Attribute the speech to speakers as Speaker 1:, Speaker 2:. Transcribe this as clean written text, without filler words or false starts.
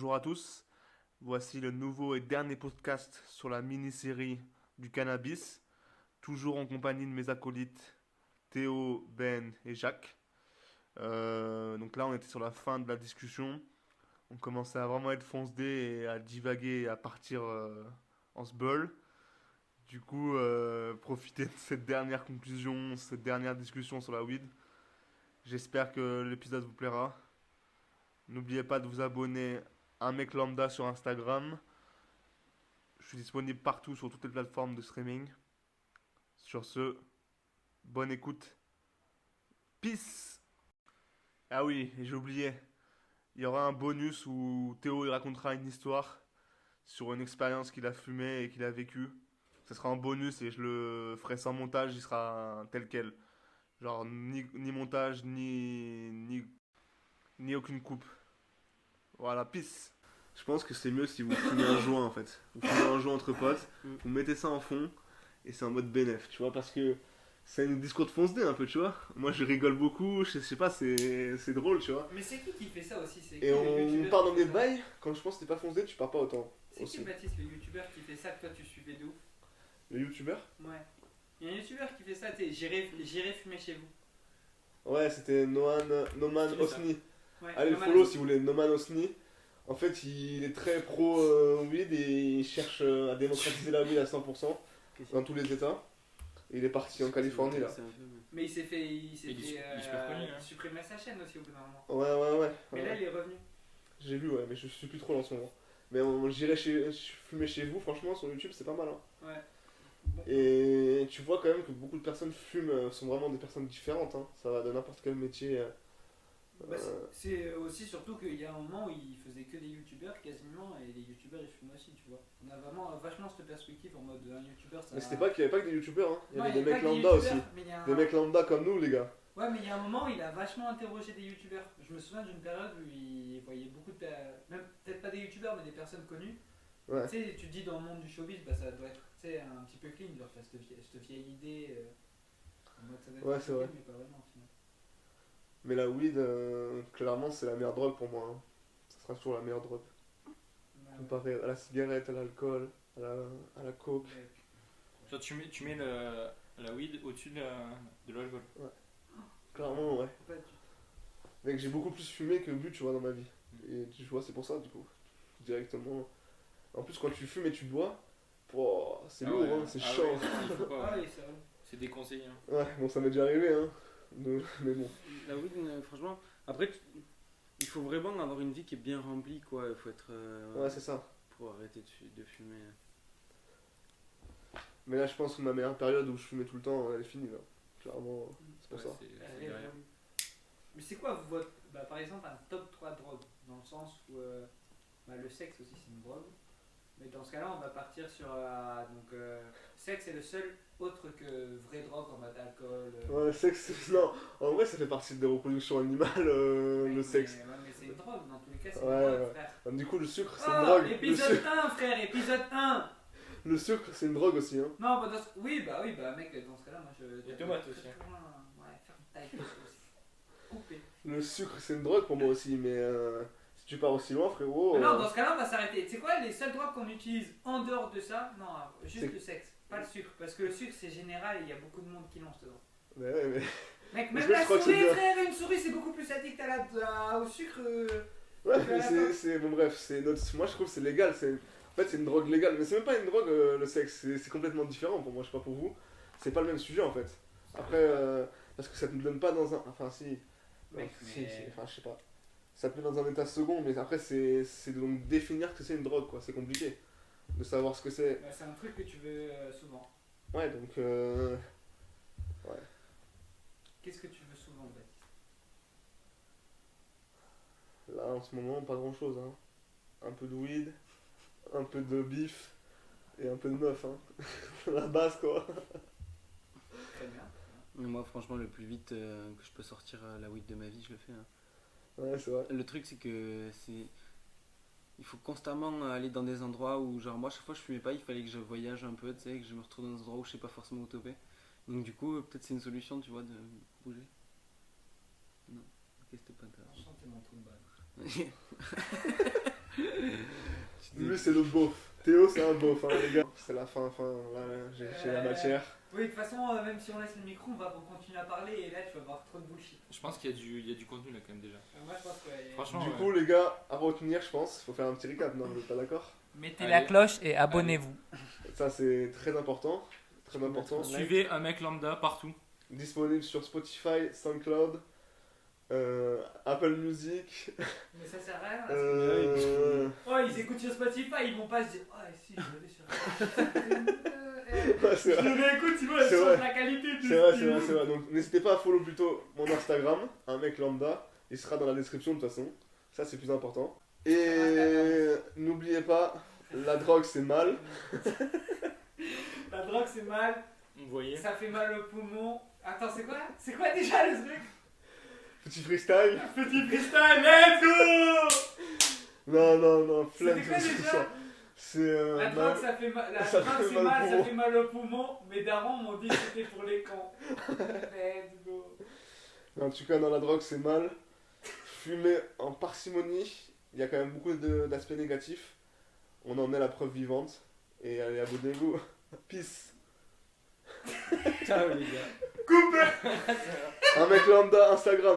Speaker 1: bonjour à tous. Voici le nouveau et dernier podcast sur la mini-série du cannabis, toujours en compagnie de mes acolytes Théo, Ben et Jacques. Donc là, on était sur la fin de la discussion. On commençait à vraiment être fonce-dé et à divaguer et à partir en sbeul. Du coup, profitez de cette dernière conclusion, cette dernière discussion sur la weed. J'espère que l'épisode vous plaira. N'oubliez pas de vous abonner à Mec Lambda sur Instagram. Je suis disponible partout sur toutes les plateformes de streaming. Sur ce, bonne écoute. Peace. Ah oui, et j'ai oublié. Il y aura un bonus où Théo il racontera une histoire sur une expérience qu'il a fumée et qu'il a vécue. Ce sera un bonus et je le ferai sans montage, il sera tel quel. Genre ni montage, ni aucune coupe. Voilà, peace. Je pense que c'est mieux si vous fumez un joint en fait. Vous fumez un joint entre potes, vous mettez ça en fond et c'est en mode bénéf, tu vois, parce que c'est un discours de fonce-dé un peu, tu vois. Moi je rigole beaucoup, je sais pas, c'est drôle, tu vois.
Speaker 2: Mais c'est qui fait ça aussi? C'est qui
Speaker 1: Et
Speaker 2: le
Speaker 1: on
Speaker 2: youtubeur
Speaker 1: part
Speaker 2: qui
Speaker 1: dans
Speaker 2: fait
Speaker 1: des
Speaker 2: ça?
Speaker 1: bails, quand je pense que t'es pas fonce-dé, tu pars pas autant.
Speaker 2: C'est qui
Speaker 1: Aussi.
Speaker 2: Baptiste, le youtubeur qui fait ça que toi tu suivais de ouf?
Speaker 1: Le youtubeur.
Speaker 2: Ouais. Il y a un youtubeur qui fait ça, tu sais, j'irai fumer chez vous.
Speaker 1: Ouais, c'était Noman
Speaker 2: Qui fait ça?
Speaker 1: Osni.
Speaker 2: Ouais,
Speaker 1: Allez le
Speaker 2: normal.
Speaker 1: follow si vous voulez, Noman Osni. En fait, il est très pro weed et il cherche à démocratiser la weed à 100% dans tous les états. Et il est parti en Californie là.
Speaker 2: Mais il s'est fait,
Speaker 3: Il est super connu, hein.
Speaker 2: supprimer sa chaîne aussi au bout d'un moment.
Speaker 1: Ouais.
Speaker 2: Mais là il est revenu.
Speaker 1: J'ai vu, ouais, mais je suis plus trop là en ce moment. Mais fumer chez vous, franchement, sur YouTube, c'est pas mal. Hein.
Speaker 2: Ouais. Bon.
Speaker 1: Et tu vois quand même que beaucoup de personnes fument, sont vraiment des personnes différentes. Hein. Ça va de n'importe quel métier.
Speaker 2: Bah, c'est aussi surtout qu'il y a un moment où il faisait que des youtubeurs quasiment et les youtubeurs ils fument aussi, tu vois. On a vraiment vachement cette perspective en mode un youtubeur ça.
Speaker 1: Mais c'était pas qu'il y avait pas que des youtubeurs, hein. Il y
Speaker 2: Ouais,
Speaker 1: avait des
Speaker 2: a
Speaker 1: mecs
Speaker 2: pas que
Speaker 1: lambda aussi.
Speaker 2: youtubeurs, mais il y a un-
Speaker 1: Des mecs lambda comme nous, les gars.
Speaker 2: Ouais, mais il y a un moment où il a vachement interrogé des youtubeurs. Je me souviens d'une période où il voyait beaucoup de. Même peut-être pas des youtubeurs, mais des personnes connues.
Speaker 1: Ouais.
Speaker 2: Tu sais, tu te dis dans le monde du showbiz, bah, ça doit être tu sais, un petit peu clean, genre cette vieille idée. En mode, ça doit être
Speaker 1: Ouais,
Speaker 2: un peu
Speaker 1: c'est vrai.
Speaker 2: clean, mais pas vraiment au final.
Speaker 1: Mais la weed, clairement, c'est la meilleure drogue pour moi. Hein. Ça sera toujours la meilleure drogue.
Speaker 2: Ouais,
Speaker 1: Comparé à la cigarette, à l'alcool, à la coke.
Speaker 2: ouais.
Speaker 3: Toi, tu mets la weed au-dessus de l'alcool.
Speaker 1: Clairement, ouais.
Speaker 2: Pas du-
Speaker 1: Mec, j'ai beaucoup plus fumé que bu, tu vois, dans ma vie. Et tu vois, c'est pour ça, du coup. Directement. En plus, quand tu fumes et tu bois, pouah, c'est
Speaker 3: Ah
Speaker 1: lourd,
Speaker 3: ouais,
Speaker 1: hein, c'est
Speaker 3: ah
Speaker 1: chaud.
Speaker 3: ouais, il faut pas,
Speaker 2: Ah
Speaker 3: ouais.
Speaker 2: oui, c'est vrai.
Speaker 3: C'est déconseillé. Hein.
Speaker 1: Ouais, bon, ça m'est déjà arrivé, hein. Mais bon.
Speaker 4: La weed, franchement, après, il faut vraiment avoir une vie qui est bien remplie, quoi. Il faut être.
Speaker 1: Ouais, c'est ça.
Speaker 4: Pour arrêter de fumer.
Speaker 1: Mais là, je pense que ma meilleure période où je fumais tout le temps, elle est finie, là. Clairement, c'est pour
Speaker 3: Ouais,
Speaker 1: ça.
Speaker 3: c'est
Speaker 2: Elle est
Speaker 3: derrière.
Speaker 2: révolue. Mais c'est quoi votre. Bah, par exemple, un top 3 de drogue? Dans le sens où. Bah, le sexe aussi, c'est une drogue. Mais dans ce cas-là, on va partir sur. Sexe est le seul autre que vraie drogue en mode alcool.
Speaker 1: Ouais, sexe, non. En vrai, ça fait partie des reproductions animales, le sexe.
Speaker 2: Ouais, mais c'est une drogue, dans tous les cas, c'est
Speaker 1: Ouais,
Speaker 2: une drogue,
Speaker 1: ouais.
Speaker 2: frère.
Speaker 1: Du coup, le sucre, c'est une
Speaker 2: Oh,
Speaker 1: drogue.
Speaker 2: épisode 1, frère, épisode 1!
Speaker 1: Le sucre, c'est une drogue aussi, hein.
Speaker 2: Non, bah, oui, mec, dans ce cas-là, moi je.
Speaker 3: Les tomates aussi.
Speaker 2: Ouais, ferme ta gueule aussi. Coupé.
Speaker 1: Le sucre, c'est une drogue pour moi aussi, mais si tu pars aussi loin, frérot.
Speaker 2: Mais non, dans ce cas-là, on va s'arrêter. Tu sais quoi, les seules drogues qu'on utilise en dehors de ça, non, juste
Speaker 1: C'est-
Speaker 2: le sexe, pas le sucre. Parce que le sucre, c'est général et il y a beaucoup de monde qui lance dedans.
Speaker 1: Mais ouais, mais.
Speaker 2: Mec,
Speaker 1: Parce
Speaker 2: même
Speaker 1: que
Speaker 2: la
Speaker 1: je crois que c'est
Speaker 2: souris,
Speaker 1: bien.
Speaker 2: frère, une souris, c'est beaucoup plus addict au sucre.
Speaker 1: Ouais, mais
Speaker 2: D'accord.
Speaker 1: c'est. Bon, bref, moi je trouve que c'est légal. En fait, c'est une drogue légale, mais c'est même pas une drogue, le sexe. C'est complètement différent pour moi, je sais pas pour vous. C'est pas le même sujet en fait. Après, parce que ça te donne pas dans un. Enfin, si.
Speaker 2: Mec,
Speaker 1: Si,
Speaker 2: mais-
Speaker 1: si, enfin, je sais pas. Ça te met dans un état second, mais après, c'est donc définir que c'est une drogue, quoi. C'est compliqué de savoir ce que c'est.
Speaker 2: Bah, c'est un truc que tu veux souvent.
Speaker 1: Ouais, donc. Ouais.
Speaker 2: Qu'est-ce que tu veux souvent, Baptiste?
Speaker 1: Là, en ce moment, pas grand chose, hein. Un peu de weed, un peu de bif et un peu de meuf, hein. La base, quoi.
Speaker 2: Très bien.
Speaker 4: Mais moi, franchement, le plus vite que je peux sortir la weed de ma vie, je le fais. Hein.
Speaker 1: Ouais, c'est vrai.
Speaker 4: Le truc, c'est que il faut constamment aller dans des endroits où, genre, moi, chaque fois, je fumais pas, il fallait que je voyage un peu, tu sais, que je me retrouve dans des endroits où je sais pas forcément où toper. Donc, du coup, peut-être c'est une solution, tu vois, de bouger. Non, ok, c'était pas intéressant.
Speaker 2: Enchanté, mon trou de balle.
Speaker 1: Lui, c'est le beauf. Théo, c'est un beauf, hein, les gars. C'est la fin, là, j'ai la matière.
Speaker 2: Oui, de toute façon, même si on laisse le micro, on va continuer à parler et là, tu vas avoir trop de bullshit.
Speaker 3: Je pense qu'il y a du contenu là quand même déjà.
Speaker 2: Moi, je pense que.
Speaker 3: Franchement,
Speaker 1: Du
Speaker 3: ouais.
Speaker 1: coup, les gars, à retenir, je pense, faut faire un petit recap, non, vous êtes pas d'accord?
Speaker 2: Mettez
Speaker 3: Allez.
Speaker 2: la cloche et abonnez-vous.
Speaker 1: Ça, c'est très important. Très important.
Speaker 3: Suivez un mec lambda partout.
Speaker 1: Disponible sur Spotify, SoundCloud, Apple Music.
Speaker 2: Mais ça sert à rien.
Speaker 1: Ouais,
Speaker 2: Oh, ils écoutent sur Spotify, ils vont pas se dire. Oh, si, je l'avais sur.
Speaker 1: c'est
Speaker 2: Je
Speaker 1: vrai.
Speaker 2: le réécoute, tu vois,
Speaker 1: C'est
Speaker 2: je
Speaker 1: vrai.
Speaker 2: change la qualité de
Speaker 1: C'est vrai. Donc, n'hésitez pas à follow plutôt mon Instagram, un mec lambda. Il sera dans la description de toute façon. Ça, c'est plus important. Et n'oubliez pas, la drogue, c'est mal.
Speaker 2: La drogue, c'est mal.
Speaker 3: Vous voyez.
Speaker 2: Ça fait mal au poumon. Attends, c'est quoi? C'est quoi déjà le truc?
Speaker 1: Petit freestyle.
Speaker 2: Petit freestyle, let's go!
Speaker 1: Non, flemme
Speaker 2: C'était quoi
Speaker 1: tout
Speaker 2: déjà?
Speaker 1: ça. C'est
Speaker 2: La drogue, ça fait mal. La
Speaker 1: ça
Speaker 2: drogue,
Speaker 1: fait
Speaker 2: c'est
Speaker 1: mal au
Speaker 2: mal, ça
Speaker 1: poumon.
Speaker 2: fait mal au poumon. Mes darons m'ont dit que c'était pour les cons. Let's go.
Speaker 1: En tout cas, dans la drogue, c'est mal. Fumer en parcimonie, il y a quand même beaucoup d'aspects négatifs. On en est la preuve vivante. Et allez, abonnez-vous. Peace.
Speaker 4: Ciao les gars.
Speaker 2: Coupe!
Speaker 1: Un mec lambda, Instagram.